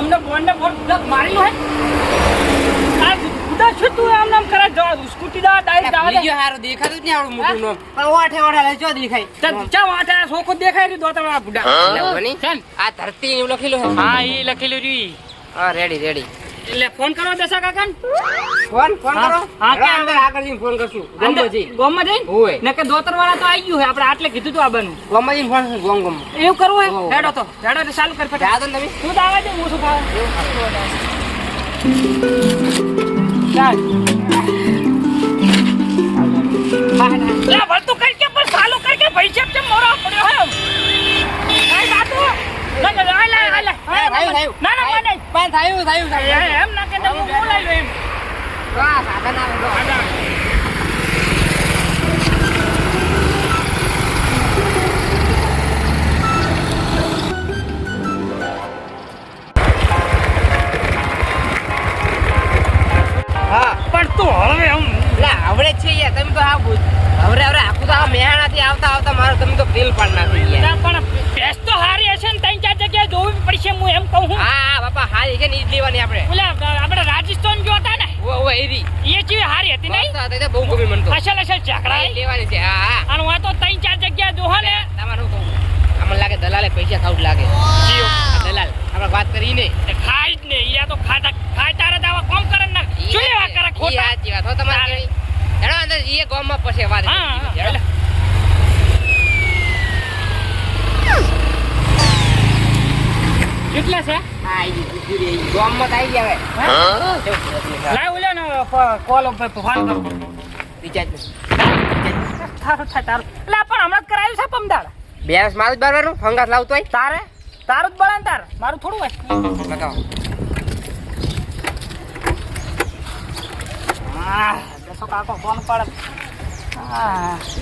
બોમ્બને મારી લો હે આ ઉડા છે તું આમ નામ કરે જો સ્કૂટી દા ડાયરેક્ટ આવે બીજો હારો દેખાતું જ નહીં આવડું મોટું નામ પણ ઓઠે લે જો દેખાય ચા વાટા સોકો દેખાય રી દોતરા બુડા લેવની આ ધરતી એવું લખેલું છે હા ઈ લખેલું રી હા રેડી એટલે ફોન કરો દશા કાકાને ફોન કરો હા કે અંદર આગળ જઈને ફોન કરશું ગોમમાં જઈ ઓય ને કે દોતર વાળા તો આવી ગયું હે આપણે આટલે કીધું તો આબાનું ગોમમાં જઈને ફોન કરશું ગોમ એવું કરવું હે હેડો તો ચાલુ કર ફટાફટ જા દો તમે તું તો આવા દે હું શું ખાવા ચાલ લા વળ તો કર કે પણ ચાલુ કર કે પૈસા કેમ મોરો પડ્યો હે આય બાતુ ના ના મને પણ થયું એમ ના કે હું બોલાઈ લો એમ વાહ સાધન આવે હા પણ તું હવે આમ લા આવડે છે યાર તમે તો આ હવે આખું તો આ મેહાણાથી આવતા મારો તમે તો ફેલ પાડ નાખી યાર પણ પેસ તો હારી હશે ને ત્રણ ચાર જગ્યાએ જોવી પડશે હું એમ કહું હા બાપા હારી છે ને ઈ જ લેવાની આપણે ઓલા આપણે રાજસ્થાન જો હતા ને ઓ એરી એ ચીજ હારી હતી નહીં તો બહુ ગમી મને તો અસલ ચાકડા લેવાની છે હા અને હું તો ત્રણ ચાર જગ્યા જોહો ને તમારું કહું અમને લાગે દલાલે પૈસા ખાવું લાગે દલાલ આપણે વાત કરીને ખાઈ જ ને યા તો ખાય તારે તો આવા કોમ કરે ને શું લેવા કરે ખોટા સાચી વાત હો તમારી હેડો અંદર એ ગામમાં પછી વાત હા કેટલા છે હા ઈ ગામમાં આવી ગયા હવે લાવ ઓલા ને કોલ ઉપર ફોન કરો રિચાર્જ તારું એટલે પણ હમણાં જ કરાયું છે પમદાર બેસ મારું જ બારવાનું ફંગાસ લાવતો હોય તારું જ બળાન તાર મારું થોડું હોય બતાવો દેશો કાકો ફોન પડે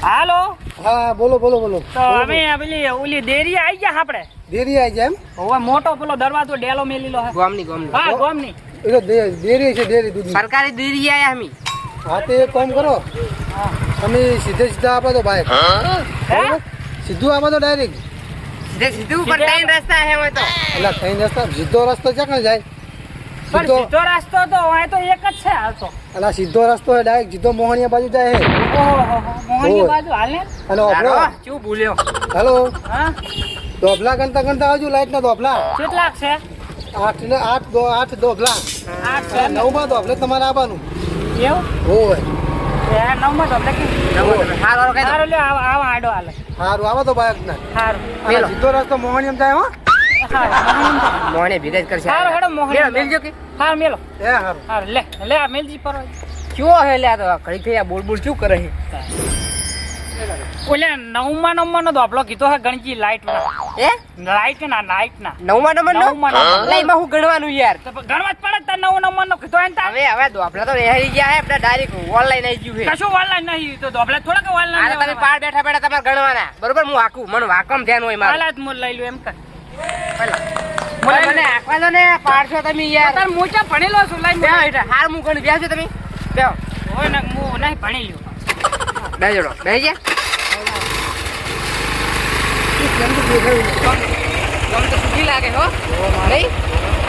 હાલો હા બોલો તો અમે પેલી ઓલી દેરી આવી ગયા આપણે દેરી આવી જાય એમ હવે મોટો પેલો દરવાજો ડેલો મેલીલો હે ગામની હા ગોમની એટલે દેરી છે ડેરી દૂધ સરકારી દેરી આયા અમે હા તો એક કામ કરો તમે સીધા આપો તો ભાઈ સીધું આપો તો ડાયરેક્ટ સીધું પર ત્રણ રસ્તા હે હોય તો એટલે ત્રણ રસ્તા સીધો રસ્તો છે કે જાય પણ સીધો રસ્તો તો હોય તો એક જ છે હાલ તો એટલે સીધો રસ્તો ડાયરેક્ટ સીધો મોહણીયા બાજુ જાય હે મોહનની બાજુ હાલે અને ઓપરો શું ભૂલ્યો હેલો હા દોભલા ગણતા આવજો લાઈટ ના દોભલા કેટલા છે 8 દોભલા 8 છે 9 માં દોભલે તમારે આવવાનું એવું હોય એ 9 માં તો હારો લે આવા આડો હાલે સારું આવો તો બાઈક ના હારું સીધો રસ્તો મોહણીયમ જાય હો મોહને ભેગા જ કરશે હારો હેડો મોહન મેલજો કે હા મેલો એ સારું હાર લે આ મેલજી પર ચો હે લે આ તો ઘડી થઈ આ બોલ શું કરે છે ઓલે 9માં નો દોપલો કીધો હે ગણજી લાઈટ એ લાઈટ ના 9માં નંબર લઈ માં હું ગણવાનું યાર તો ગણવા જ પડે તાર 9 નો કીધો હે તાર હવે દોપલા તો રહેરી ગયા હે આપણે ડાયરેક્ટ ઓનલાઈન આવી ગયું છે કશું વાળલા નહીં તો દોપલા થોડા કે વાળલા આ તમે પાર બેઠા તમારે ગણવાના બરોબર હું આકું મને વાકમ ધ્યાન હોય મારું વાળલા જ મોલ લઈ લો એમ કર મને આકવા દો ને પાડશો તમે યાર તાર મોચા ભણેલો છું લઈ બેહો હેઠા હાર હું ગણ બેસજો તમે બેહો હોય ને હું નહીં ભણી લ્યો બેસજો બેસી જા ગમ તો સુખી લાગે હો નહીં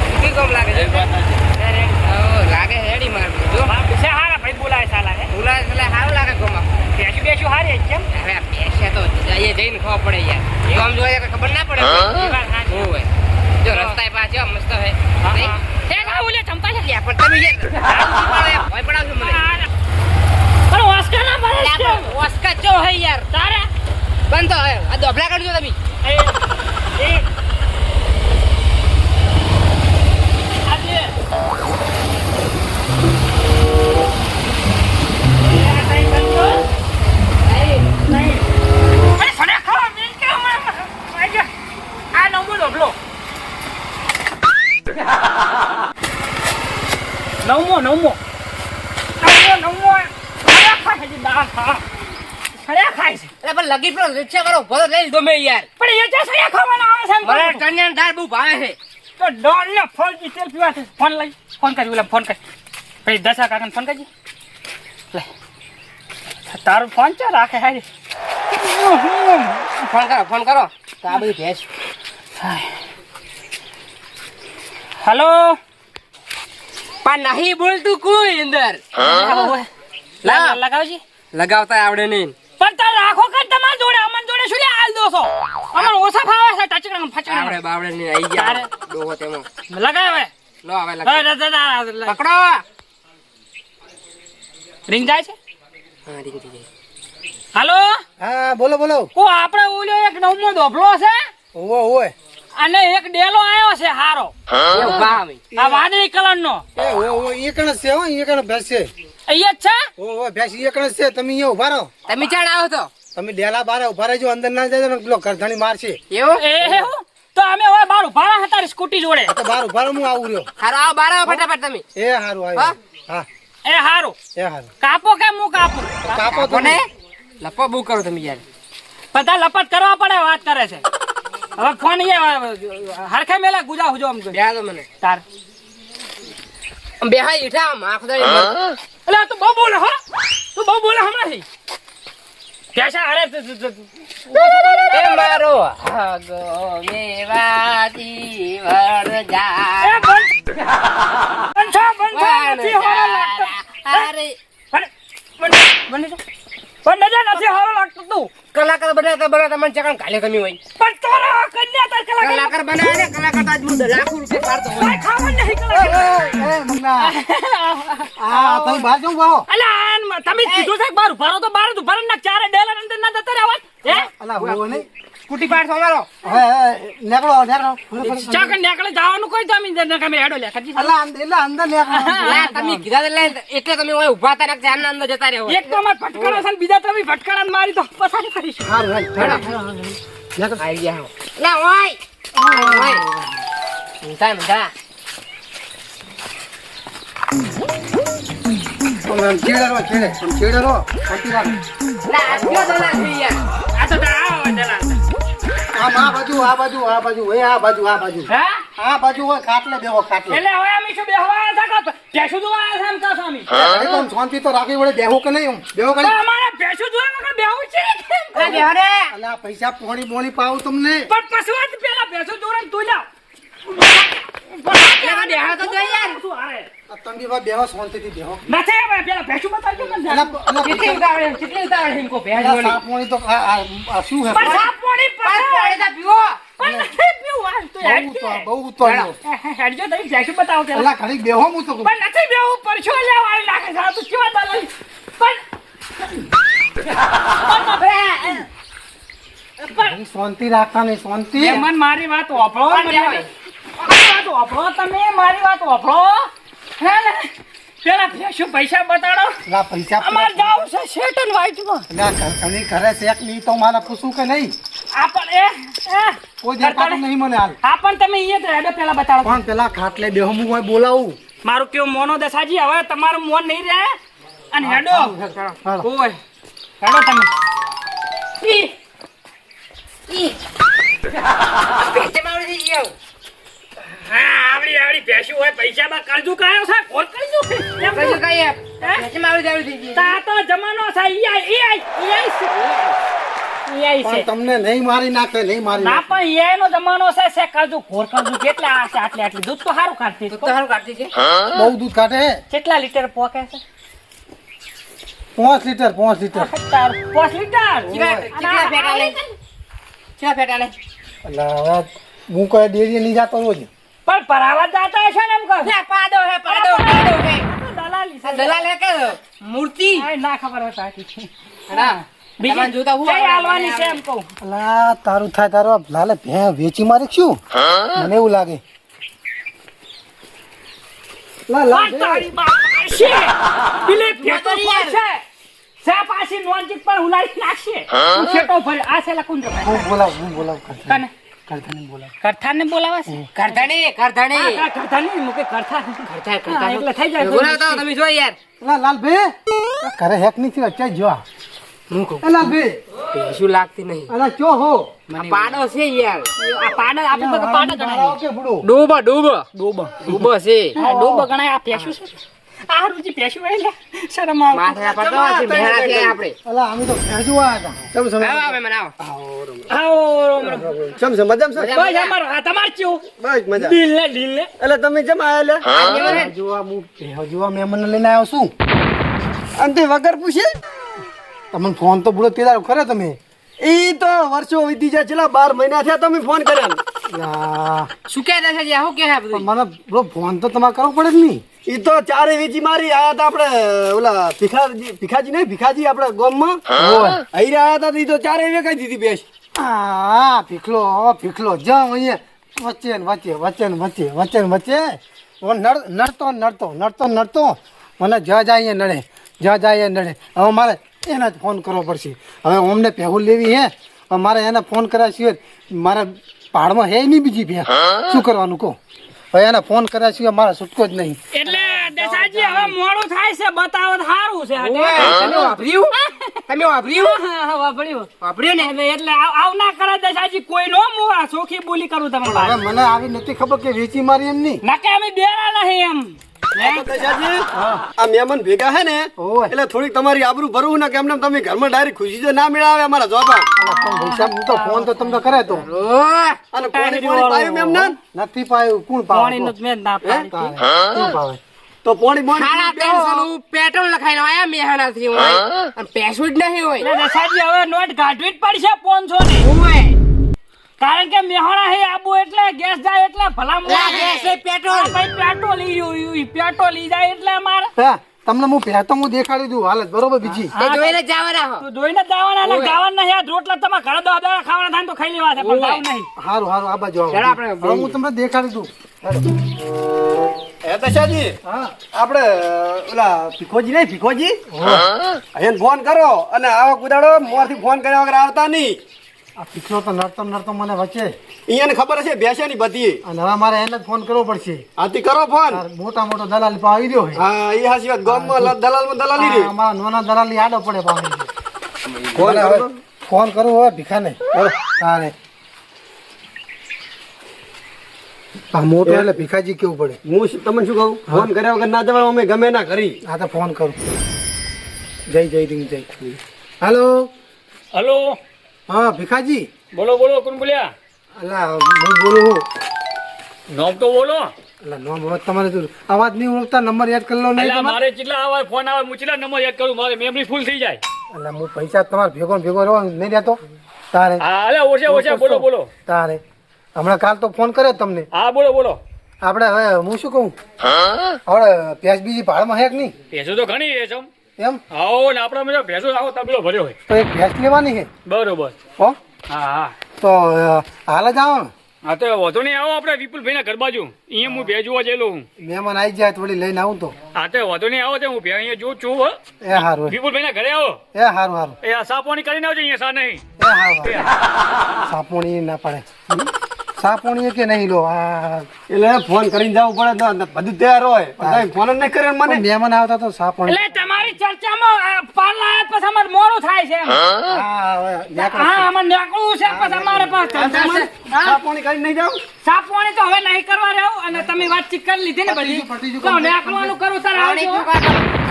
સુખી ગમ લાગે છે લાગે હેડી માર જો છે હારા ભાઈ બોલાય સાલા હે બોલાય એટલે સારું લાગે ગમ બેસું હારી જ કેમ હવે પૈસા તો જઈએ જઈને ખબર પડે યાર ગમ જોઈએ ખબર ના પડે હોય જો રસ્તા પાછો મસ્ત હે નહીં એ કા ઓલે ચંપા છે યાર પણ તમે યાર ભય પડાવશો મને પણ ઓસ્કા ના ભરે ઓસ્કા ચો હે યાર તારે બંધ હે આ દોભલા કાઢજો તમે એ આજે નવમો સળિયા ખાય છે એટલે પણ લગી પેલો રિક્ષા વાળો ભરો લઈ લીધો મેં યાર પણ એ જે સળિયા ખાવાના આવે છે મને ટનિયાન દાળ બહુ ભાવે છે તો ડોલ ને ફોન જી તેલ પીવા છે ફોન કરી ઓલા ફોન કરી પછી દશા કાકાને ફોન કરજી લે તારું ફોન ચા રાખે હારી ફોન કરો તો આ બધી ભેંસ હલો પણ નહીં બોલતું કોઈ અંદર લગાવજી લગાવતા આવડે નહીં. પણ તાર રાખો કર તમાર જોડે અમન જોડે શું લે હાલ દોસો અમન ઓછા ફાવે છે ટચકડા આવડે ફચકડા બાવડે નહીં આઈ ગયા ડોહો તેમાં લગાવે લો હવે લગાવ પકડો. રિંગ જાય છે હા ઠીક ઠીક. હાલો હા બોલો બોલો. કો આપણે ઓલો એક નવમો દોભલો છે ઓવે ઓવે. અને એક ડેલો આવ્યો છે હારો એ ઉભા અમે. આ વાદળી કલરનો એ ઓવે ઓવે એ કણ છે હો એ કણ ભેંસ છે. અહીંયા જ છે ઓવે ભેંસ એ કણ છે. તમે અહીંયા ઉભા રહો. તમે ચાણ આવો તો તમે ડેલા બાર ઉભા રહેજો, અંદર ના જજો ને પેલો કરધણી મારશે. એવું એ હું તો અમે હવે બાર ઉભા હતા સ્કૂટી જોડે તો બાર ઉભા રહો, હું આવું રહ્યો. હારો આવો બાર આવો ફટાફટ તમે. એ હારું આવ્યો. હા એ હારું એ હારું. કાપો કે હું કાપું કાપો તો કોને લપો બુક કરો તમે યાર. બધા લપટ કરવા પડે વાત કરે છે હવે ફોન એ હરખે મેલે ગુજા હુજો આમ બેહા દો મને. તાર બેહા ઈઠા આમ આંખ દાડી એટલે તું બહુ બોલે હો તું બહુ બોલે હમણાંથી કેસા અરે એ મારો હાગો મેવાતી વરજા એ બંધ નથી હોરો લાગતો અરે પણ નજર નથી હોરો લાગતો તું કલાકાર બનાવતા મને ચકણ કાલે તમે હોય પણ તારા કન્યા તાર કલાકાર બનાવે ને કલાકાર તાજ મુદ લાખ રૂપિયા પાડતો હોય. કલાકાર ખાવા નહીં કલાકાર એ મંગના આ તમે બહાર જાવ બારો. અલા તમે કીધું છે બાર ઉભારો તો બાર જ ઉભારો ના ચારે ડેલર અંદર ના જતા રહેવા હે અલા હોવો નહીં. સ્કૂટી પાડતો અમારો હે નીકળો નીકળો. ચાક નીકળે જવાનું કોઈ તમે તમે હેડો લે ખજી અલા એટલે અંદર નીકળો. લે તમે કીધા તો લે એટલે તમે હોય ઊભા હતા ને ધ્યાન ના અંદર જતા રહ્યો. એક તો અમાર ફટકારા છે ને બીજા તમે ફટકારા મારી તો પસારી કરીશ હારું હાલ નીકળ. આવી ગયા લે ઓય ઓય ઊંધા ઊંધા ચીડરો ચીડે ચીડરો શાંતિ રાખ. લે આજો તો ના થઈ યાર. આ તો આવો દલા આમ આ બાજુ આ બાજુ આ બાજુ હોય આ બાજુ આ બાજુ હે આ બાજુ હોય ખાટલે બેહો ખાટલે. એટલે હવે અમે શું બેહવા હતા કે પેશું જોવા આવ્યા છે એમ કા સ્વામી એકદમ શાંતિ તો રાખી વડે બેહો કે નહીં બેહો તો કે અમારે પેશું જોવા વગર બેહવું છે કેમ લે બેહો રે અલા પૈસા પોણી બોણી પાવું તમને. પણ પશુઆ જ પેલા પેશું જોડે તું જા બેહો તો જો યાર. શું હારે તમે બા બેહો શાંતિથી બેહો. નથી હવે પેલા પેશું બતાવજો મને અલા અલા કેટલી ઉતાવળ કેટલી ઉતાવળ એમ કો ભેજ અલા જોડી. સાપ પોણી તો આ શું હે પણ સાપ પોણી પાસ પડે તો પીવો. પણ નથી પીવું આ તો હેડ બહુ તો હેડજો તમે પેશું બતાવો પેલા અલા ઘડીક બેહો હું તો કહું. પણ નથી બેહવું પરછો લેવા આવી નાખે છે આ તો કેવા દલાલી પણ શાંતિ રાખતા નહીં શાંતિ. એ મન મારી વાત વાપરો તમે મારી વાત વાપરો હે ને પેલા ભેંસું પૈસા બતાડો અલા પૈસા અમાર જાવ છે શેટન વાઈટમાં અલા ઘણી ઘરે શેક નહીં તો મારે પૂછું કે નહીં. આ પણ કોઈ દેખાતું નહીં મને હાલ. આ પણ તમે અહીંયા તો હેડો પેલા બતાડો પણ પેલા ખાટલે બેહો હું કોઈ બોલાવું. મારું કેવું મોનો દસાજી હવે તમારું મોન નહીં રહે અને હેડો હાલો. ઓય હેડો તમે પેટે મારી ગયો. હા આવડી ભેંસું હોય પૈસા બા કરજુ કાયો છે કોણ કરજુ કશું કઈ પેટે મારી જાવ થઈ ગઈ. તા તો જમાનો છે પણ તમને નહીં મારી નાખે નહીં મારી ના નાખે. પણ એનો જમાનો છે કરજુ ઘોર કરજુ કેટલા આ છે આટલી દૂધ તો સારું કાઢતી તો તારું કાઢતી છે. બહુ દૂધ કાઢે. કેટલા લીટર પોકે છે 5 લીટર 5 લીટર. 5 લીટર કેટલા ફેટા લે કેટલા ફેટા લે. અલા હવે હું કોઈ ડેરી નહીં જાતો રોજ. પણ ભરાવા જાતા હશે ને એમ કહો લે પાડો હે પાડો પાડો હે. દલાલી આ દલાલ હે કે મૂર્તિ. આ ના ખબર હોય સાચી છે હા બીજી જોતા હું કઈ હાલવાની છે એમ કહું અલા તારું થાય તારો લાલે ભે વેચી મારે શું મને એવું લાગે. લા લા પણ તારી બાપ છે પેલે ફેટો પડશે છે પાછી નોનજીક પર ઉલાડી નાખશે તું ફેટો ભરે આ છે લખું જો હું બોલાવ કને કરતાને બોલાવ. કરથાને બોલાવા છે કરધણી કરધણી આ કરથાની મુકે કરથા કરતા એટલે થઈ જાય બોલાવતા તમે જો યાર. લા લાલ ભે કરે હેક નહીં થયો અત્યારે જો આ. હું કહું એ લાલ ભે શું લાગતી નહીં. અલા ચો હો આ પાડો છે યાર. આ પાડા આપણે તો પાડા ગણાય કે બુડો ડૂબો ડૂબો ડોબો ડૂબો છે. આ ડોબો ગણાય આ પેશું છે આ રૂચી પેશું હોય લે શરમ આવે માથે પડતો હશે મેણા છે આપણે અલા અમે તો ભેજવા હતા ચમ સમજ આવો આવે મને આવો આવો રોમ ચમ સમજ મજામ સર બસ અમાર આ તમાર ચેવું બસ મજા ડીલ ને એટલે તમે જમ આયા લે જોવા હું ભેજવા મહેમાન લઈને આવ્યો છું અંતે વગર પૂછે તમને ફોન તો બુડો તેદાર કરે તમે ઈ તો વર્ષો વીતી જાય છેલ્લા 12 મહિના થયા તમે ફોન કર્યા શું કહે છે જે હું કહે છે બધું મને બ્રો ફોન તો તમારે કરવો પડે જ નહીં ઈ તો ચારે વીજી મારી આયા હતા આપણે ઓલા ભીખાજી આપણે ગામમાં આઈ રહ્યા હતા ઈ તો ચારે વેકાઈ દીધી બેસ હા ભીખલો જાવ અહીંયા વચ્ચે નડતો મને જાય નડે નડે હવે મારે એને જ ફોન કરવો પડશે હવે અમને પહેવું લેવી હે હવે મારે એને ફોન કર્યા સિવાય મારા પહાડમાં હે નહીં બીજી ભે શું કરવાનું કહો હવે એને ફોન કર્યા સિવાય મારા છૂટકો જ નહીં એટલે દેસાજી હવે મોડું થાય છે બતાવો તો સારું છે તમે વાપર્યું વાપર્યું ને એટલે આવ ના કરે દેસાજી કોઈ નો હું આ સોખી બોલી કરું તમે હવે મને આવી નથી ખબર કે વેચી મારી એમ નહીં ના કે અમે દેરા નહીં એમ આ મહેમાન ભેગા હે ને એટલે થોડીક તમારી આબરૂ ભરવું ને કે એમને તમે ઘરમાં ડાયરેક્ટ ખુશી જો ના મેળાવે અમારા જોબા હું તો ફોન તો તમને કરે તો અને પાણી પાયું મેમને નથી પાયું કોણ પાણી નું મેં ના પાડી પાવે તો પાણી ખાડા ટેન્શન પેટ્રોલ લખાઈને આયા મેહાણા થી હોય અને પૈસું જ નહીં હોય એટલે દેસાજી હવે નોટ કાઢવી જ પડશે 500 ની હોય કારણ કે મેહોણા હે આબુ એટલે ગેસ જાય એટલે ભલા ગેસ એ પેટ્રોલ પેટ્રોલ ઈ જાય એટલે અમારે તમને હું પહેતો હું દેખાડી દઉં હાલત બરોબર બીજી એ જોઈને જવાના હો તો જોઈને જવાના ને જવાના નહીં આ રોટલા તમે ઘરે દાદા ખાવાના થાય તો ખાઈ લેવા છે પણ જાવ નહીં હારું આ બાજુ આવો આપણે હવે હું તમને દેખાડી દઉં હે દશાજી હા આપણે ઓલા ભીખોજી એને ફોન કરો અને આવા કુદાડો મોરથી ફોન કર્યા વગર આવતા નહીં આ પીછલો તો નડતો મને વચ્ચે એને ખબર હશે બેસ્યાની બધી અને હવે મારે એને જ ફોન કરવો પડશે આથી કરો ફોન મોટો દલાલ પા આવી રહ્યો હા એ હાસી વાત ગામમાં દલાલી રહી અમારા નાના દલાલી આડો પડે પાણી ફોન કરવો હોય ભીખાને તારે આ મોટો એટલે ભીખાજી કેવું પડે હું તમને શું કહું ફોન કર્યા વગર ના જવાનું અમે ગમે ના કરી હા તો ફોન કરું જય હાલો હલો હા ભીખાજી બોલો કોણ બોલ્યા અલા હું બોલું હું નામ તો બોલો અલા નામ હવે તમારે તો અવાજ નહીં ઓળખતા નંબર યાદ કરી લો નહીં એટલે તમારે મારે કેટલા આવે ફોન આવે હું કેટલા નંબર યાદ કરું મારે મેમરી ફૂલ થઈ જાય એટલે હું પૈસા તમારે ભેગો રહો નહીં રહેતો તારે હા અલે ઓછા બોલો તારે હમણાં કાલ તો ફોન કર્યો તમને હા બોલો આપણે હવે હું શું કહું હવે પ્યાસ બીજી ભાડમાં હે કે નહીં ભેંસો તો ઘણી છે એમ આવો ને આપણા ભેંસો આવો તબેલો ભર્યો હોય તો એક ભેંસ લેવાની છે બરોબર હો હા તો હાલ જ આવો ને હા તો વધુ નહીં આવો આપણે વિપુલભાઈ ના ઘર બાજુ અહીંયા હું ભેં જોવા જયેલો હું મહેમાન આવી જાય થોડી લઈને આવું તો હા તો વધુ નહીં આવો તો હું ભેં અહીંયા જોઉં છું હો એ સારું વિપુલભાઈ ના ઘરે આવો એ સારું એ આ સાપોણી કરીને આવજો અહીંયા સા નહીં એ સારું સાપોણી ના પડે સાપોણી કે નહીં લો આ એટલે ફોન કરીને જવું પડે તો બધું તૈયાર હોય પણ ફોન જ નહીં કરે મને મહેમાન આવતા તો સાપોણી એટલે તમારી ચર્ચામાં પાર્લા આયા પછી અમારે મોડું થાય છે એમ. હા અમારે નીકળવું છે પછી અમારે પાસે ચર્ચા છે. હા? સાપોણી કરીને નહીં જાવ સાપોણી તો હવે નહીં કરવા રહ્યો અને તમે વાતચીત કરી લીધી ને બધી તો નીકળવાનું કરું તારે આવજો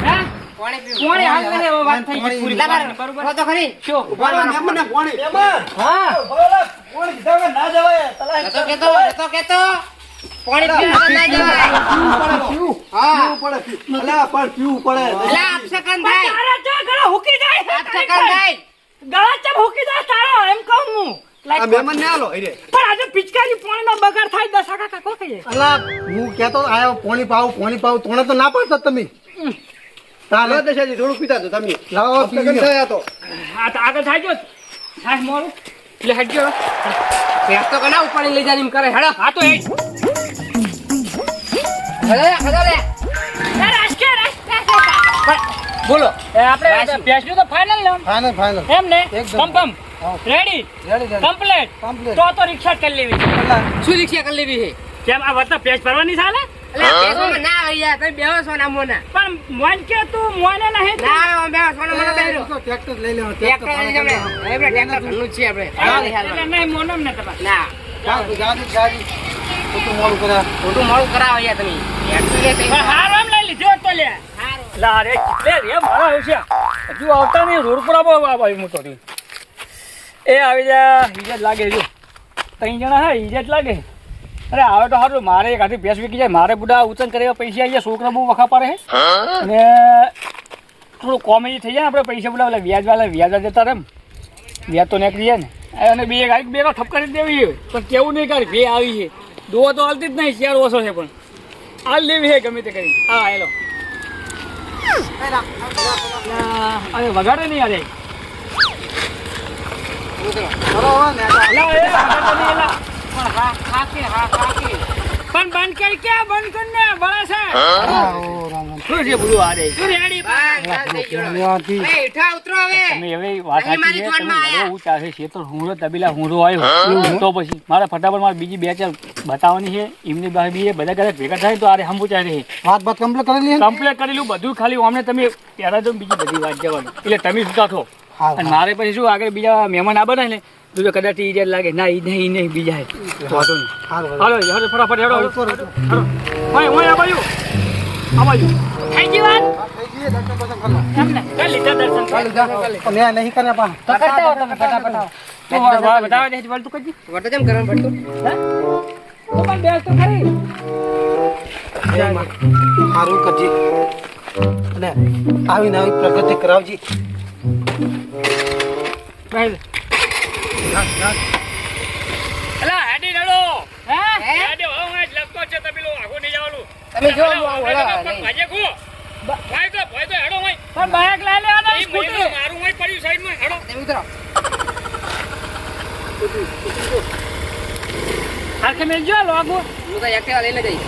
હા? પોણી હાલ કરે હવે વાત થઈ ગઈ પૂરી. બરોબર તો ખરી શું? મહેમાનને પોણી હા પોણી કીધા વગર ના જવાય કેતો પાણી પીવા ના જવાય હા પીવું પડે પણ પીવું પડે એટલે આપસકન થાય તારા ચા ગળા હુકી જાય આપસકન થાય ગળા ચા હુકી જાય તારા એમ કહું હું આ મહેમાન ને આલો રે પણ આજે પિચકારી પાણીનો બગાડ થાય 10 કાકા કો કહીએ અલા હું કહેતો આયો પાણી પાવ તોણે તો ના પાડતા તમે તારે દશાજી થોડું પીતા તો તમે લાવો પી થયા તો હા તો આગળ થાય જો થાય મોરું એટલે હટજો પેસ તો કના ઉપાડી લઈ જાય એમ કરે હેડો હા તો એ હેડો લે બોલો એ આપણે પેસ્ટ્રી તો ફાઇનલ ને ફાઇનલ એમ ને એકદમ. કમ રેડી કમ્પ્લીટ તો રિક્ષા કરી લેવી છે. શું રિક્ષા કરી લેવી છે કેમ આ વત્તા પેસ્ટ ભરવાની ચાલે એટલે પેસોમાં ના આવી યાર તમે બેહો સોના મોના પણ મોન કે તું મોને નહીં ના આવે હું બેહો સોના મોના બેહો ટ્રેક્ટર લઈ લેવા ટ્રેક્ટર લઈ જમે આપણે ટ્રેક્ટર ઘરનું જ છે આપણે એટલે નહીં મોનમ ને તમારે ના ગાડી ખોટું મોડું કર્યા ખોટું મોડું કરાવો યાર તમે ટ્રેક્ટર લે પણ હાર એમ લઈ લીધો તો તો લે સારું લા રે રે મારા હશે હજુ આવતા નહીં રોડ પર આવો હું તો એ આવી જા ઈજત લાગે જો 3 જણા હે ઈજત લાગે અરે આવે તો સારું મારે એક હાથી ભેંસ વીકી જાય મારે બુડા ઉચન કરે પૈસા આવી જાય છોકરા બહુ વખા પાડે છે અને થોડું કોમેડી થઈ જાય આપણે પૈસા બોલા વ્યાજ જતા રહે વ્યાજ તો નીકળી જાય ને અને બે ગાડી બે ઠપકારી દેવી છે પણ કેવું નહીં કરી બે આવી છે દો તો હાલતી જ નહીં શિયાળ ઓછો છે પણ હાલ લેવી છે ગમે તે કરી હા હેલો અરે વગાડે નહીં અરે પણ બંધ કરી ક્યાં બંધ કરીને બળે છે શું છે બોલું આ રે શું રેડી ઉઠા ઉતરો હવે તમે હવે વાત સાચી છે તમે હું ચાલે છે તો હું તબીલા હું આવ્યો તો પછી મારે ફટાફટ મારે બીજી 2 4 બતાવવાની છે એમની બહાર બી બધા કદાચ ભેગા થાય તો આરે હમ પૂછાય રહે વાત કમ્પ્લીટ કરી લે કમ્પ્લીટ કરેલું બધું ખાલી અમને તમે ત્યારે તો બીજી બધી વાત જવાનું એટલે તમે સુતા થો અને મારે પછી શું આગળ બીજા મહેમાન આ બનાય ને તો કદાચ ઈ લાગે ના ઈ નહીં બીજા હાલો હાલો ફટાફટ હેડો ઓય આ બાજુ થઈ ગઈ વાત કરી લીધા દર્શન મેં નહીં કર્યા પા તો કરતા હો તમે ફટાફટ બતાવો દે વળતું કરજી વટો કેમ કરવાનું પડતું તો પણ બેસ તો ખરી સારું કરજી અને આવી નવી પ્રગતિ કરાવજી એલા હેડી રડો હે હેડે હવે લગતો છે તબીલો આખો નહીં જવાનું તમે જો નહીં ભાજે કો ભાઈ તો હેડો ભાઈ પણ બાઇક લઈ લેવાનો સ્કૂટર મારું ભાઈ પડ્યું સાઈડમાં હેડો તમે ઉતરો આખે મેં જો લોગો હું તો એક્ટિવા લઈને જઈશ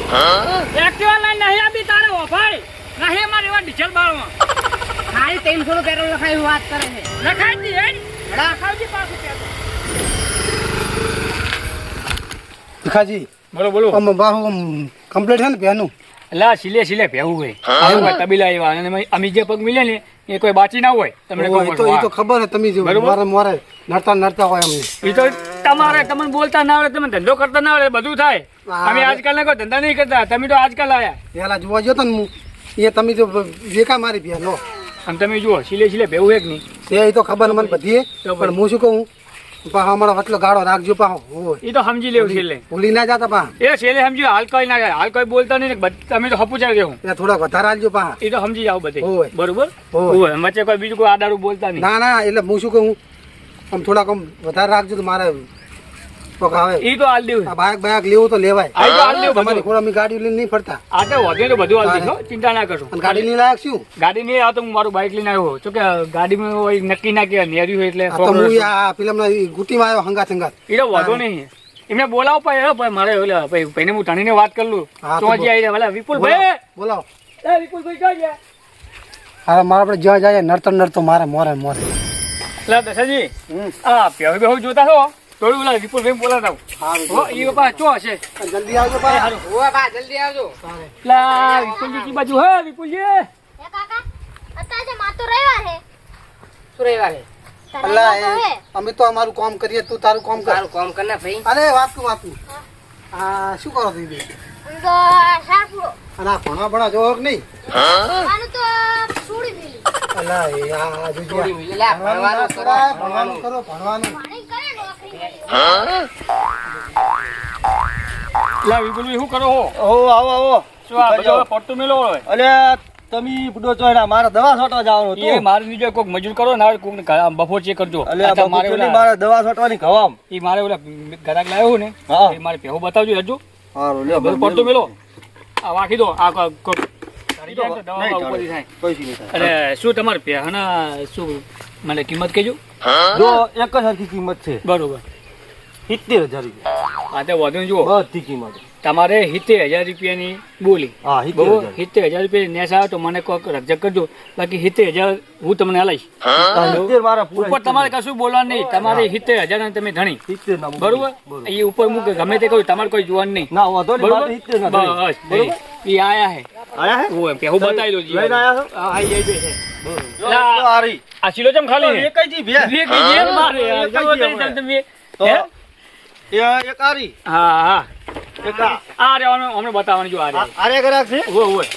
એક્ટિવા લઈને નહીં આપી તારે ઓ ભાઈ નહીં મારી વાત ડીઝલ બાળમાં ખાલી 300 નું પેટ્રોલ લખાયું વાત કરે છે લખાઈ દી હેડ લખાવજી પાછું પેટ્રોલ ભીખાજી બોલો આમ બાહુ કમ્પ્લીટ છે ને બેનું લા સિલે ભેવું હોય આવું તબીલા આવ્યા અને અમી જે પગ મિલે ને એ કોઈ બાચી ના હોય તમને એ તો ખબર છે તમે જો મારે નડતા હોય અમને એ તો તમારે તમને બોલતા ના આવડે તમે ધંધો કરતા ના આવડે બધું થાય અમે આજકાલ ના કોઈ ધંધા નહીં કરતા તમે તો આજકાલ આયા પેલા જોવા જતો ને એ તમે જો વેકા મારી બેનો આમ તમે જુઓ સિલે ભેવું એક નહીં એ તો ખબર મને બધી પણ હું શું કહું પાહો અમારો વટલો ગાળો રાખજો પાહો એ તો સમજી લેવું છેલ્લે ભૂલી ના જતા પા એ છેલ્લે સમજી હાલ કોઈ ના હાલ કોઈ બોલતા નહીં તમે તો હપુચાઈ દેવું એ થોડા વધારે આલજો પા એ તો સમજી જાવ બધે હોય. બરોબર હોય. હોય વચ્ચે કોઈ બીજું કોઈ આડારું બોલતા નહીં ના એટલે હું શું કહું આમ થોડાક આમ વધારે રાખજો તો મારે કોક આવે એ તો હાલ દેવું આ બાઇક લેવું તો લેવાય આ તો હાલ દેવું તમારી ખોડા અમે ગાડી લઈને નહીં ફરતા આ તો વધે તો બધું હાલ દેશો ચિંતા ના કરશો અને ગાડી લઈને લાયક શું ગાડી નહીં આ તો હું મારું બાઇક લઈને આવ્યો છું કે ગાડીમાં હોય નક્કી ના કે નેર્યું હોય એટલે આ તો હું આ ફિલ્મના ગુટીમાં આવ્યો હંગાત એ તો વાંધો નહીં એમને બોલાવો ભાઈ મારે ઓલા ભાઈને હું ધણીને વાત કરી લઉં હા, તો તો હજી આવી રહ્યા ભલા વિપુલભાઈ બોલાવો એ વિપુલભાઈ ક્યાં ગયા હા મારે આપણે જ્યાં જાય નડતો મારે મોરે એટલે દશાજી આ બેહુ જોતા છો થોડું ઓલા વિપુલભાઈ બોલાતા હો એ બાપા ચો હશે જલ્દી આવજો પા ઓવા બા જલ્દી આવજો એટલે વિપુલજી કી બાજુ હે વિપુલજી હે કાકા અત્યારે માતો રવિવાર હે શું રવિવારે અલ્લા અમે તો અમારું કામ કરીએ તું તારું કામ કર સારું કામ કરના ભાઈ અરે વાત આ શું કરો તું બે તો સાફુડો અને આ ભણા જોવો કે નહીં આનું તો છોડી દીલી અલ્લા એ આ જોજો થોડી મિલી લે ભણવાનું કરો ભણવાનું કરો ભણવાનું પાણી કરે નોકરી એટલે વિપુલભાઈ શું કરો હો આવો શું આ બધો પડતું મેલો હોય અલે તમે બુડો છો એના મારે દવા છોટવા જવાનું એ મારે નીચે કોઈક મજૂર કરો ને કોઈક બફોર ચેક કરજો અચ્છા, મારે ઓલા મારે દવા છોટવાની ખવામ એ મારે ઓલા ગરાક લાવ્યો ને હા. એ મારે પહેવું બતાવજો હજુ હારું બધું પડતું મેલો આ વાખી દો આ કરી જાય તો દવા નહીં ઉપરથી થાય પૈસી નહીં થાય અરે શું તમારે પહેના શું મને કિંમત કહેજો જો એક જ હરખી કિંમત છે બરોબર 70,000 રૂપિયા આ તો વધુ જુઓ બધી કિંમત તમારે 70,000 રૂપિયાની બોલી હા બરોબર 70,000 70,000 રૂપિયા નેસ આવે તો મને કોઈક રજક કરજો બાકી 70,000 હું તમને હાલીશ 70 મારા પૂરા ઉપર તમારે કશું બોલવાનું નહીં તમારે 70,000 ને તમે ધણી 70 ના બરોબર એ ઉપર મૂકે ગમે તે કહ્યું તમારે કોઈ જોવાનું નહીં ના વાંધો નહીં બરોબર મારે 70 ના બસ બરોબર એ આયા હે આયા હે હું પહેવું બતાવી દઉં લઈને આયા છો? હા હા એ બે છે જો આ રહી આ શીલો ચમ ખાલી હે? એક જ ભે બે કે જેમ મારે યાર. એક જ જવો જેમ તમે તમે તો હે? એક આ રહી હા હા એક આ આ રે હમણાં બતાવવાનું જો આ રે આરે ગરાક છે ઓય ઓય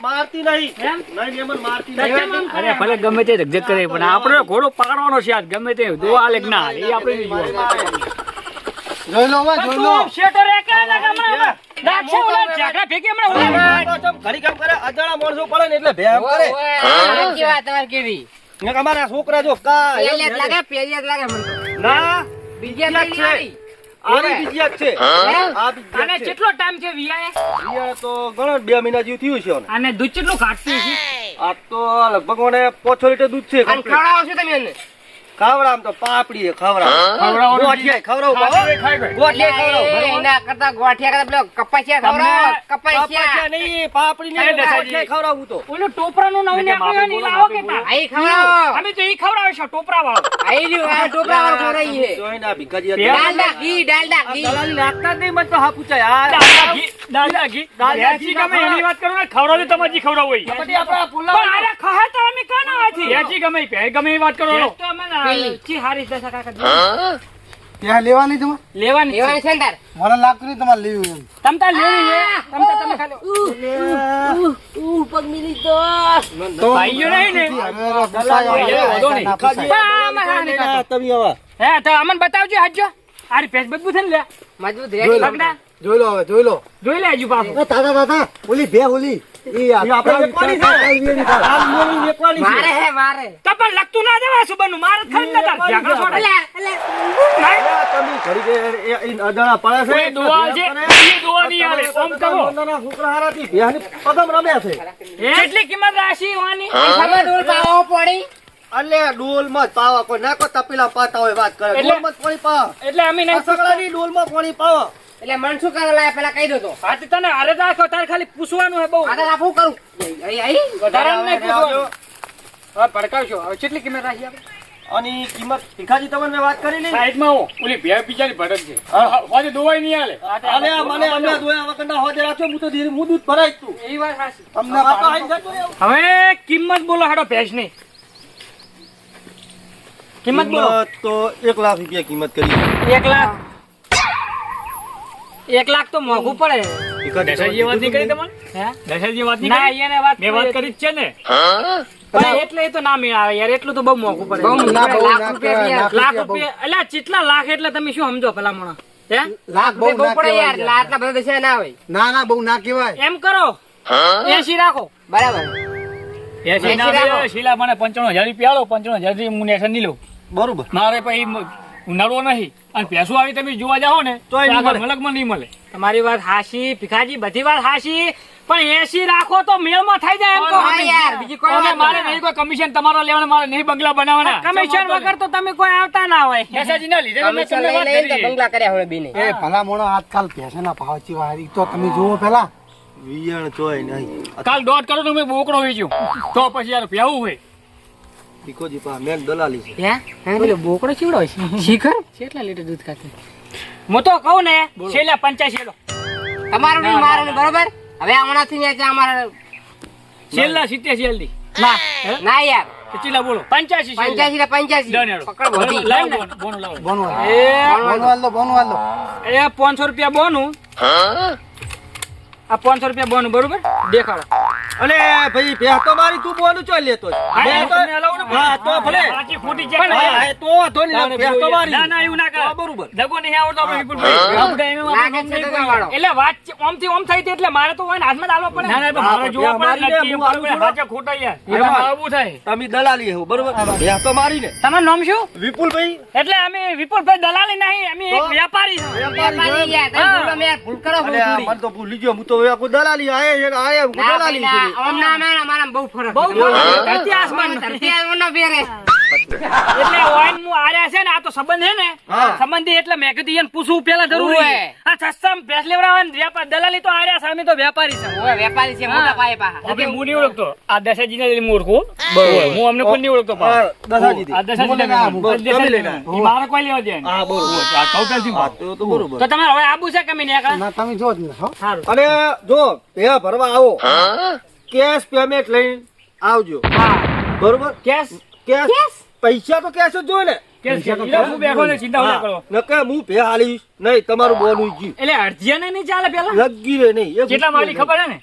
મારતી નહીં એમ? નહીં મહેમાન મારતી અરે ભલે ગમે તે જગજગ કરે પણ આપણે ઘોડો પાડવાનો છે આજ ગમે તે દોવા આલે કે ના આલે, એ આપણે નહીં જોવાનું. જોઈ લો હવે, જોઈ લો. શેઠો રે કે ના ગમણા નાખશે ઓલા ઝાકડા ફેંકી હમણાં ઓલા. ઘડી કામ કરે અજાણા માણસો પડે ને એટલે ભેમ કરે સાચી વાત તમારી કેવી ને અમારા છોકરા જો કા પેલિયત લાગે પેલિયત લાગે મને તો. ના બીજી બીજી લાગી છે. આની બીજી જ છે આ બીજી આને જ છે કેટલો ટાઈમ છે વિયાએ? ઈયા તો ઘણો 2 મહિના જેવું થયું છે આને. આને દૂધ કેટલું કાઢતી છે? આ તો લગભગ મને 5 લીટર દૂધ છે અને ખવડાવો છો તમે એને ખવડાવ તો પાપડી છે ખવડાવ ખવડાવવાનું ગોઠિયા ખવડાવ ખાઈ ગઈ. ગોઠિયા ખવડાવ એ, એના કરતા ગોઠિયા કરતા પેલો કપાસિયા ખવડાવો કપાસિયા નહીં પાપડી એ નહીં દસાજી. ગોઠિયા ખવડાવું તો ઓલું ટોપરાનું નવું ને આપણે નહીં લાવો કે તા? આઈ ખવડાવો અમે તો ઈ ખવડાવીશું ટોપરા વાળો. આઈ રહ્યું આ ટોપરા વાળો ખવડાવી છે જોઈને આ ભીખાજી ડાલડા ઘી ડાલડા ઘી દલાલી નાખતા જ નહીં મને તો હા પૂછાય યાર દાદા ઘી, દાદા ઘી. દાદા એસી ઘી ગમે ના એની વાત કરો ને ખવડાવજો તમારે જી ખવડાવવું હોય. પછી આપણા પુલાવ પણ આને ખહે તો અમે કાં ના વાંચી? એસી ગમે ઈ પહે, ગમે ઈ વાત કરો લો. પેલી. ચી હારી દશા કાકા જી. ત્યાં લેવાની તમારે? લેવાની છે. લેવાની છે ને તાર મને લાગતું નહીં તમારે લેવી એમ. તમ તાર લેવી છે. તમ તાર તમે ખાલી ભાઈઓ નહીં ને. અરે, પૂછાય ભાઈઓ હવે. વધો નહીં. ના પૂછાય. પણ આમાં હા નહીં કાઢો. તમે આવા હે તો અમને બતાવજો હાજો. આરી પેજ મજબૂત છે ને લે. મજબૂત જોઈ રેડી લો. લગડા. જોઈ લો હવે, જોઈ લો. જોઈ લેજો પાછું. દાદા ઓલી બે ઓલી ઈ આપણે વેપારી છે. આ મોની વેપારી છે મારે હે મારે તો પણ લગતું ના દેવાય સુબરનું. મારે જ ખરીદ નતા. ઝાકડા છોડે. અલે અલે નહીં. તમે ઘડી કે એ અજાણા પડે છે કોઈ દુઆ છે. ઈ દુઆ નહીં આલે. ઓમ કરો. નાના છોકરા હારાથી ભેહની પગમ રમે છે કેટલી કિંમત રાશી વાની? ખબર ડોલ પાવો પડી અલે ડોલમાં જ પાવા કોઈ નાખો તપેલા પાતા હોય વાત કરે એટલે- ડોલમાં જ પાણી પાવા એટલે અમે નહીં સગડાની ડોલમાં પાણી પાવા એટલે મન શું કરવા લાયા પેલા કહી દો તો હા તો તને હારે રાખો તારે ખાલી પૂછવાનું હે બહુ. આ તો આપું કરું આઈ આઈ વધારાનું નહીં પૂછવાનું. હવે ભડકાવશો. હવે કેટલી કિંમત રાશી આપણે? અને કિંમત ભીખાજી તમને મેં વાત કરી ને સાઈડમાં આવો. ઓલી ભેળ બિચારી ભડક છે. હોજે દોવાય નહીં આલે. અલે મને અમને દોયા વગરના હોજે રાખજો હું તો ધીરે હું દૂધ ભરાય જ તું એ વાત સાચી. તમને પાતો આઈ જતો રહ્યો. હવે કિંમત બોલો હાડો ભેંસની. કિંમત બોલો. કિંમત તો 1 લાખ રૂપિયા કિંમત કરી 1 લાખ. 1 લાખ તો મોંઘું પડે. દશાજી વાત નહીં કરી તમારે? હે? દશાજી વાત નહીં કરી? મેં વાત કરી જ છે ને. પણ એટલે એ તો ના મેળ આવે યાર. એટલું તો બહુ મોંઘું પડે. બહુ મોંઘું. ના, બહુ લાખ ના રૂપિયા કહેવાય, યાર. લાખ બહુ. રૂપિયા એટલે ચેટલા લાખ એટલે તમે શું સમજો ભલામણ? હે? લાખ બહુ બહુ ના પડે યાર કહેવાય. આટલા બધા દશા ના હોય ના બહુ ના કહેવાય. એમ કરો 80 રાખો. બરાબર 80 ના રાખો. બે, શીલા મને 95,000 રૂપિયા આલો. 95,000 થી હું નેશન નહીં લઉં. બરોબર મારે પછી ઉનાળો નહીં અને ભેંસો આવી તમે જોવા જાઓ ને તોય નહીં આગળ મળે. મલકમાં નહીં મળે. તમારી વાત હાશી ભીખાજી, બધી વાત હાશી, પણ 80 રાખો તો મેળમાં થઈ જાય એમ કહો. હા યાર બીજી કોઈ અમે વાત મારે નહીં. નહીં કોઈ કમિશન તમારા લેવાના, મારે નહીં બંગલા બનાવવાના. કમિશન વગર તો તમે કોઈ આવતા ના હોય. દશાજી ના લીધે મેં કમિશન તમને લઈ વાત લઈને તો કરી. બંગલા કર્યા હવે બીને એ ભલા મોણો આજકાલ ભેંસના ભાવ ચેવા ઈ તો તમે જુઓ પેલા. વિયણ ચોય નહીં કાલ 1.5 કરોડ મેં બોકડો વેચ્યો તો પછી યાર પ્યાવું હોય. ભીખોજી પા મેન દલાલી છે હે બોલે બોકડો ચીવડો છે શીખર કેટલા લીટર દૂધ ખાતે? હું તો કહું ને છેલ્લા 85 લો. તમારું નહીં મારું નહીં બરોબર હવે હમણાંથી ને ત્યાં અમારે છેલ્લા 87 દી ના હે? ના યાર કેટલા બોલો? 85 85 ને 85 ડન હેડો. પકડ બોધી. લાવ બોનું લાવો. બોનું એ હાલ દો, બોનું હાલ દો. એ 500 રૂપિયા બોનું. આ 500 રૂપિયા બોનું બરોબર દેખાડો. અને ભાઈ ભેહ તો મારી તું બોનું ચોય લેતો છે. હા, ભેહ તો- તમને હલાવો ને. હા, તો ભલે. બાકી ફૂટી જાય. હા, હા, તો વાંધો નહીં. ભેહ તો મારી. ના ના એવું ના કરે. હા, બરોબર. દગો નહીં આવડતો આપણે વિપુલભાઈ. આપણે એનું લાગે આપણે છે નહીં તો કોઈ. વાળો. એટલે વાત ઓમથી ઓમ થઈ હતી એટલે મારે તો હોય ને હાથમાં જ આલવા પડે. ના ના તો મારે જોવા પડે મારી ને, નક્કી એમ હું આલું કરવું છું. સાચા ખોટા યાર. એમાં. એમાં આવું થાય. તમે દલાલી હો બરોબર ભેહ તો મારી ને તમારું નામ શું? વિપુલભાઈ એટલે અમે વિપુલભાઈ દલાલી નહીં, અમે એક વ્યાપારી છીએ. વેપારી યાર તમે ભૂલો મેં યાર ભૂલ કરો અરે ભૂલ આ થોડી. મને તો ભૂલી ગયો હું તો હવે કોઈ દલાલી આયે હું ના દલાલી ભાઈ, છું ના, આમ ના મેં અમારામાં બહુ ફરક બહુ છે. ધરતી આસમાન. ધરતી આસમાનનો ફેર છે. એટલે ઓઈન હું આર્યા છે ને આ તો સંબંધ છે ને હા. સંબંધી એટલે મેં કીધું એને પૂછવું પેલા જરૂરી ઓવે. આ સસ્તામાં ભેંસ લેવડાવવા ને વ્યાપાર દલાલી તો આર્યા છે, અમે તો વ્યાપારી છે. ઓય, વેપારી છે મોટા પાયે પાહા. હવે હું નહીં ઓળખતો આ દશાજીને હું ઓળખું. હું અમને કોઈ નહીં ઓળખતો હા, દશાજીથી. આ દશાજીને મને ના, મેં- બોલ, દશાજીને તમે લઈને મેં. ઈ મારે કોઈ લેવા દે નહીં. હા બરોબર આ કૌતલથી હા બોલ. તો બરોબર તો તમારે હવે આબુ છે કે મેં ન્યા ના તમે જો જ ને હો. સારું અને જો ભેહ ભરવા આવો કેશ પેમેન્ટ લઈને આવજો હા બરોબર કેશ કેશ પૈસા તો કેશ જ જોઈએ ને કે એટલે હું બેઠો ને ચિંતા ના કરો નકે હું ભે હાલીશ નહીં તમારું બોનું જી એટલે અડધિયા નહીં ચાલે પેલા લગી રે નહીં કેટલા માલી ખબર હે ને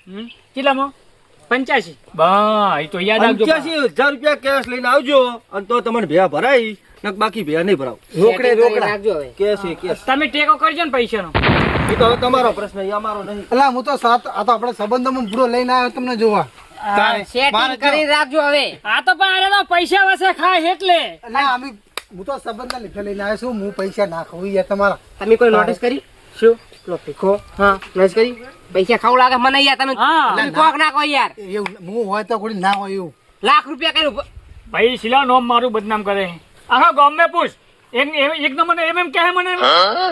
કેટલામાં 85 બા એ તો યાદ રાખજો 85,000 રૂપિયા કેશ લઈને આવજો અને તો તમને ભે ભરાઈ નક બાકી ભે નહીં ભરાવ રોકડે રોકડા રાખજો હવે કેશ એ કેશ તમે ટેકો કરજો ને પૈસાનો એ તો હવે તમારો પ્રશ્ન એ અમારો નહીં એટલે હું તો સાત આ તો આપણે સંબંધોમાં પૂરો લઈને આવ્યો તમને જોવા સેટિંગ કરી રાખજો હવે આ તો પણ આને તો પૈસા વસે ખાય એટલે એટલે અમે હું તો સંબંધ લીધે લઈને આવ્યો છું હું પૈસા નાખવું યાર તમારા તમે કોઈ નોટિસ કરી શું પેલો ભીખો હા નોટિસ કરી પૈસા ખાવ લાગે મને યાર તમે હા. તમે કોક ના કહો યાર એવું હું હોય તો કોઈ ના હોય એવું લાખ રૂપિયા કર્યું ભાઈ શિલા નોમ મારું બદનામ કરે આખા ગામ મેં પૂછ એક નંબર એમ કહે મને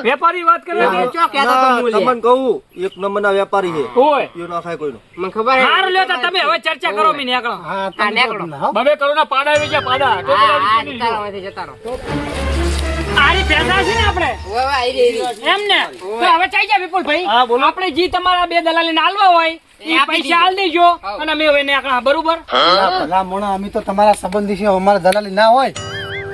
વેપારી વાત કરે છે. ચો કહેતો તો હું લે. તમને કહું એક નંબરના વેપારી છે ઓય એ ના ખાય કોઈનો મને ખબર હે. હાર લ્યો તો તમે હવે ચર્ચા કરો મી નીકળો હા હા, નીકળો. હો. બબે કરો ના પાડા આવી ગયા પાડા તો હા, પેલા હા, નીકળી જતા રહો, ગયો. અહીંથી જતા રહો. આરી પેદા છે ને આપણે ઓવે, ઓવે, આઈ રહી. એમ ને તો હવે ચાઈ જા વિપુલભાઈ હા, બોલો. આપણે જી તમારા બે દલાલી આલવા હોય એ એ આપી પૈસા આલ દેજો હા. અને અમે હવે નીકળા બરોબર ભલા મોણા અમે તો તમારા સંબંધી છે અમારા દલાલી ના હોય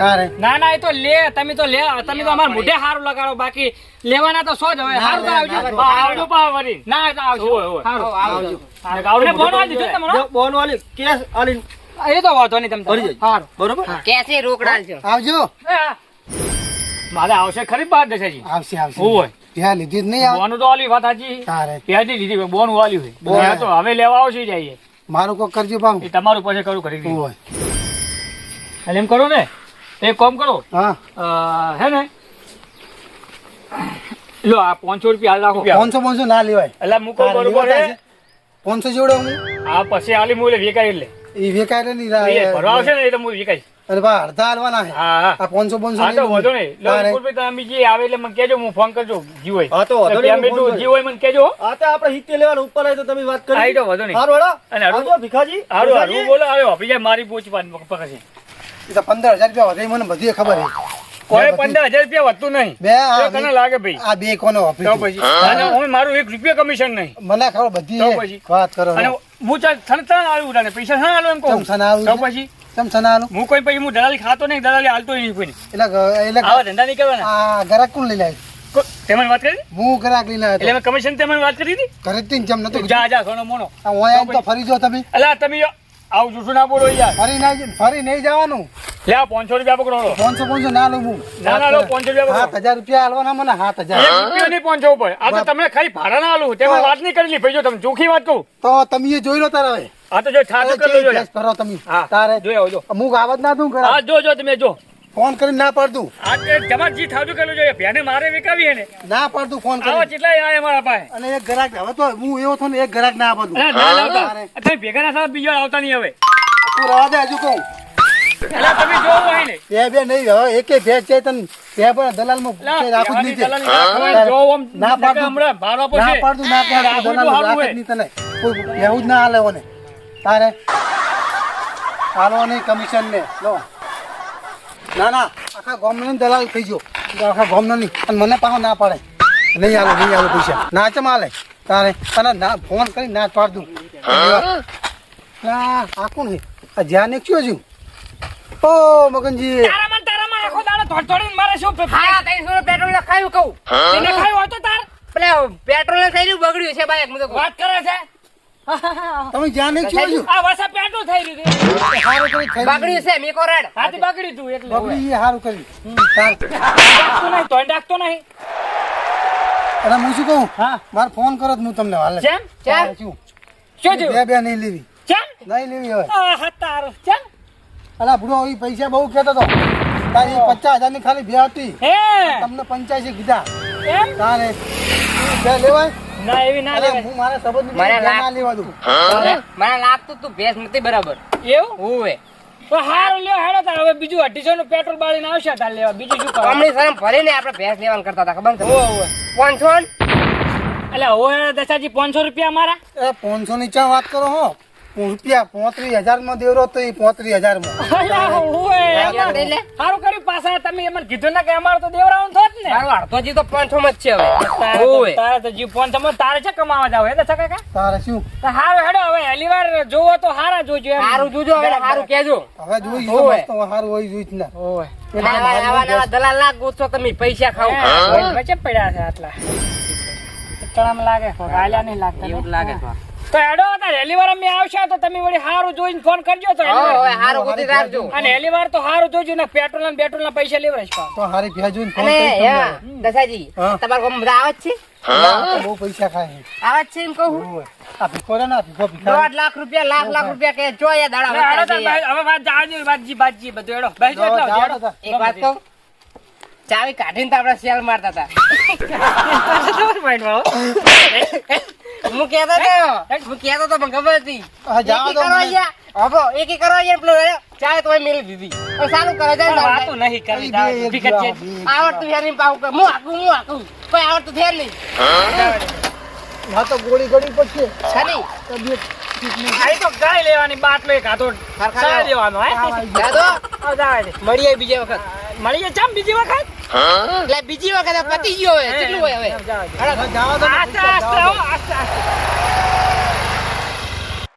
તારે ના ના એ તો લે તમે તો અમારા મોઢે હારું લગાડો બાકી લેવાના તો સો જ હવે હારું કરાવજો આવજો પાવ વળી ના એ તો આવજો આવો, આવજો. આવડે ફોન વાળી દીધો તમારો બોન વાળી કેશ આલીને એ તો વાંધો નહીં ભરી તમે જજો. હારું બરોબર કેસે રોકડા છે આવજો મારે આવશે ખરી બાર દશાજી આવશે આવશે હોય ત્યાં લીધી જ નહીં આવે બોનું તો આલી વાત સાચી તારે ત્યાંથી લીધી બોનું વાલ્યું બોન. હોય તો હવે લેવા આવશે જઈએ મારું કોઈ કરજો પાવ એ તમારું પછી કરું કરી દઈએ. હોય એટલે એમ કરો ને એક કામ કરો હા હે ને લો આ 500 રૂપિયા હાલ રાખો 500 ના લેવાય એટલે હું કહું તારે બરોબર લેવા હે 500 જોડે હું આ પછી આલી મૂલે વેકાઈ લે એ વેકાય નહીં એ ભરવા આવશે ને એ તો હું વેકાઈ અરે બા અડધા હાલવાના છે હા હા આ 500 હા તો વધો નહીં લો તારે વિપુલભાઈ તમે જે આવે એટલે મને કહેજો હું ફોન કરજો જી હોય હા તો વધો નહીં, પેમેન્ટ હું ફોન જી હોય મને કહેજો આ તો આપણે હિતે લેવાનું ઉપર આવી તો તમે વાત કરી હા, એ તો વધો નહીં. હારું હેડો. અને હારું. આવજો ભીખાજી હારું હારું ભીખાજી. બોલો આવ્યો બીજા મારી પૂછ પકડશે એ તો 15,000 રૂપિયા વધે મને બધી ખબર છે કોઈ 15,000 રૂપિયા વધતું નહીં બે આ તો તને લાગે ભાઈ આ બે કોનો તો વાપરી પછી અને હું મારું 1 રૂપિયા કમિશન નહીં મને ખબર બધી તો છે. પછી? વાત કરો અને હું ચાલ થનથન આવ્યું તને પૈસા ના આલો એમ કહું ચમ સના આલું તો છે? પછી ચમ સના આલું હું કોઈ પછી હું દલાલી ખાતો નહીં દલાલી હાલતો નહીં કોઈ એટલે આવા ધંધા નહીં કરવાના આ ગરાક કોણ લઈ લાવી તેમાં વાત કરી હું ગરાક લઈને આવ્યો એટલે મેં કમિશન તેમાં વાત કરી હતી ઘરે જ જમ નતો જા જા ઘણો મોનો આ ઓય આવીને તો ફરી જો તમે અલા તમે આવું જૂઠું ના બોલો યાર ફરી નહીં જવાનું લે આ 500 રૂપિયા પકડો 500 ના લઉં હું ના ના લો 500 રૂપિયા પકડો 7,000 રૂપિયા આલવાના મને 7,000 1 રૂપિયો નહીં 500 ઉપર આ તો તમને ખાલી ભાડા ના આલું તેમાં વાત નહીં કરેલી ભાઈ જો તમે ચોખ્ખી વાત કહું તો તમે એ જોઈ લો તારે હવે આ તો જો છાતું કરી લો કરો તમે હા તારે જોઈ આવજો અમુક આવત ના દઉં હા ઘરે જો તમે જો ફોન કરીને ના પડતું આ જમા જી થાતું કરેલું જોઈએ ભેને મારે વેકાવી હે ને ના પડતું ફોન આવા કરીને કેટલાય આયા મારા પાસે અને એક ગ્રાહક હવે તો હું એવો થયો ને એક ગ્રાહક ના આપતું અલા ના લાવતા તમે ભેગા ના સાથે બીજો આવતા નહીં હવે તું રવા દે હજુ કહું એટલે તમે જોવો હોય ને બે નહીં હવે એકે ભેજ છે તને બે પણ દલાલમાં લા, રાખું જ દલાલી નહીં દલાલી ના ખવાય, જોવો આમ ના પાડતું. હમણાં ભાડો ના પછી પાડતું ના પાડતું રાખવું દલાલ તો સારું રાખે જ હોય. નહીં તને કોઈ એવું જ ના હાલે ઓને તારે હાલો નહીં કમિશન ને લો ના ના આખા ગામનો દલાલ થઈ ગયો આખા ગામનો નહીં અને મને પાછો ના પાડે નહીં આલો પૈસા ના ચમ હાલે તારે અને ના ફોન કરી ના જ પાડ દઉં ના આ કોણ છે આ જ્યાં ને ક્યો છું ઓ મગનજી તારામાં આખો દાડો ધોડીને મારે શું હા 300 પેટ્રોલ લખાયું કહું તેને ખાયું હોય તો તાર પેલા પેટ્રોલ ને થયેલું બગડ્યું છે બાઈક મું તો વાત કરે છે તમે જ્યાં ને ક્યો છું આ વસા પેટનું થઈ રહ્યું છે સારું કરી થઈ બગડ્યું છે મેકો રેડ હાથી બગડી તું એટલે બગડી એ સારું કરી તાર ડાકતો નહીં તોય ડાકતો નહીં અને હું શું કહું હા મારે ફોન કરો તો હું તમને હાલે ચેમ તારે શું શું થયું બે નહીં લેવી ચેમ નહીં લેવી હવે આ તાર ચેમ અલા બુડો એ પૈસા બહુ કહેતો હતો તારી 50,000 ની ખાલી બે હતી હે તમને 85 કીધા એમ તારે બે લેવાય ના એવી ના અરે લેવાય હું મારા સંબંધ મને ના લેવા દઉં મને લાગતું તું ભેસ નથી બરાબર એવું ઓવે તો હારું લ્યો હેડો તાર હવે બીજું 250 નું પેટ્રોલ બાળીને આવશે તાર લેવા બીજું શું કરવા કમળી શરમ ભરીને આપણે ભેસ લેવાનું કરતા હતા ખબર છે ઓવે ઓવે 500 એટલે ઓય દસાજી 500 રૂપિયા મારા એ 500 ની ચા વાત કરો હો રૂપિયા 35,000 માં દેવરો તો એ 35,000 માં અલા, ઓય, યાર, લઈ લે. સારું કર્યું પાછા તમે એમને કીધું ને કે અમારે તો દેવરાવાનું થોત ને મારો અડધો જીવ તો 500 માં જ છે હવે તારે તો- ઓય. તારે તો જીવ ફોન તમે તારે છે કમાવા જાવ એટલે છે કાકા તારે શું તો હારું હેડો હવે પહેલી વાર જોવો તો હારા જોજો એમ. હારું જોજો હવે હારું કહેજો હવે જોઈશ ઓય. તો સારું હોય જોઈશ ને ઓય. આવા દલાલ ના ગોતો તમે પૈસા ખાઓ ઓય, વચ્ચે પડ્યા છે આટલા ચણામાં લાગે કોક, આલ્યા નહીં લાગતા ને? એવું જ લાગે છે. તો હેડો તાર પહેલી વાર અમે આવશે તો તમે વળી હારું જોઈને ફોન કરજો તો હવે હવે હારું ગોતી રાખજો અને પહેલી વાર તો હારું જોજો ને પેટ્રોલ ને બેટ્રોલ ના પૈસા લેવરાશ પાછો. તો હારી ભેજું ફોન અને કરી હા, દસાજી હા. તમારા ગામમાં બધા આવે જ છે બહુ પૈસા ખાય આવે જ છે એમ કહું ઓય. આ ભીખો રે ને આ ભીખો ભિખારી. 1.5 લાખ રૂપિયા લાખ રૂપિયા કે જો યાર દાડા હેડો વધતા તાર છે યાર. હવે વાત જાજો બાજી બધું હેડો બેસજો જાઓ, એટલે જાઓ હેડો. તો. એક વાત કહું ચાવી કાઢીને તો આપણે સેલ મારતા હતા હું કહેતો તો મને ખબર હતી હા, જાઓ એકી તો કરવા મને. ગયા. હબો, એકી કરવા ગયા પેલો ચાય તો મેલી દીધી હવે સારું કરે જાય ને વાતો નહીં કરવી બે એક હકીકત છે. જવાબ, આવડતું હેરી પાવું કે હું હાકું કોઈ આવડતું થેર નહીં હા તો ગોળી ગળી પડશે છની આ તો ગાય લેવાની બાટલો એક હાથો સરખા ચા લેવો. દેવાનો હે દાદો આવ જાવે દે. મળીએ બીજે વખત મળીએ ચમ બીજી વખત એટલે બીજી વખત પતી ગયો હવે કેટલું હોય હવે જાવે દે. હાલો. જાઓ તો આસ્તે આસ્તે આવો, આસ્તે આસ્તે